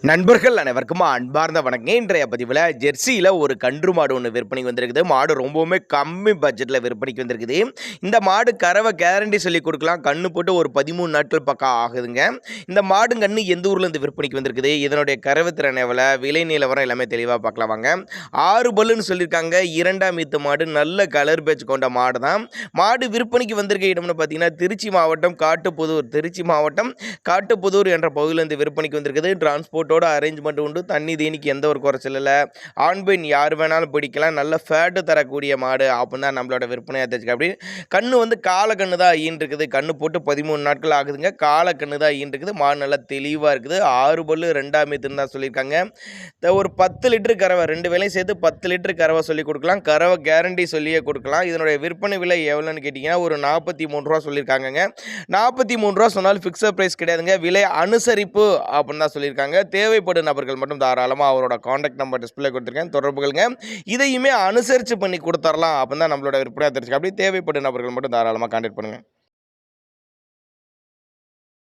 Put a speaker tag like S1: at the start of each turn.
S1: நண்பர்கள் அனைவருக்கும் அன்பார்ந்த வணக்கம். இன்றைய பதிவில் ஜெர்சியில் ஒரு கன்று மாடு ஒன்று விற்பனைக்கு வந்திருக்குது. மாடு ரொம்பவுமே கம்மி பட்ஜெட்டில் விற்பனைக்கு வந்திருக்குது. இந்த மாடு கறவை கேரண்டி சொல்லி கொடுக்கலாம். கண்ணு போட்டு ஒரு 13 நாட்கள் பக்கம் ஆகுதுங்க. இந்த மாடு கண்ணு எந்த ஊர்லேருந்து விற்பனைக்கு வந்திருக்குது, இதனுடைய கறவை திறன் எவ்வளோ, விலை நிலவரம் எல்லாமே தெளிவாக பார்க்கலாம் வாங்க. 6 பல்லுன்னு சொல்லியிருக்காங்க. 2ஆம் ஈத்து மாடு, நல்ல கலர் பேட்ச் கொண்ட மாடு தான். மாடு விற்பனைக்கு வந்திருக்க இடம்னு பார்த்தீங்கன்னா திருச்சி மாவட்டம் காட்டுப்புதூர் என்ற பகுதியிலேருந்து விற்பனைக்கு வந்திருக்குது. டிரான்ஸ்போர்ட் அரேஞ்ச்மெண்ட் உண்டு. தண்ணி தீனிக்கு எந்த ஒரு குறைச்சல் இல்லை. ஆண் பெண் யார் வேணாலும் பிடிக்கலாம். நல்ல ஃபேட்டு தரக்கூடிய மாடு அப்படின்னு தான் நம்மளோட விற்பனையாக தெரிஞ்சுக்க. அப்படி கண்ணு கால கண்ணு தான் ஈன்றிருக்குது. கண்ணு போட்டு 13 நாட்கள் ஆகுதுங்க. கால கண்ணு தான் ஈன்றிருக்குது. மாடு நல்லா தெளிவாக இருக்குது. 6 பல்லு 2ஆம் ஈத்துன்னு தான் சொல்லியிருக்காங்க. ஒரு 10 லிட்டரு கறவை, 2 வேலையும் சேர்த்து 10 லிட்டரு கறவை சொல்லி கொடுக்கலாம். கறவை கேரண்டி சொல்லியே கொடுக்கலாம். இதனுடைய விற்பனை விலை எவ்வளோன்னு கேட்டிங்கன்னா ஒரு 43 ரூபா சொல்லியிருக்காங்க. 43 ரூபா சொன்னாலும் ஃபிக்ஸட் ப்ரைஸ் கிடையாதுங்க. விலை அனுசரிப்பு அப்படின்னு தான் சொல்லியிருக்காங்க. தேவைப்படும் நபர்கள் மட்டும் தாராளமாக அவரோட காண்டாக்ட் நம்பர் டிஸ்பிளே கொடுத்துருக்கேன், தொடர்புகளுங்க. இதையுமே அனுசரித்து பண்ணி கொடுத்துடலாம் அப்படின்னு தான் நம்மளோட விற்பனையாக தெரிஞ்சுக்க. அப்படி தேவைப்படும் நபர்கள் மட்டும் தாராளமாக காண்டாக்ட் பண்ணுங்கள்.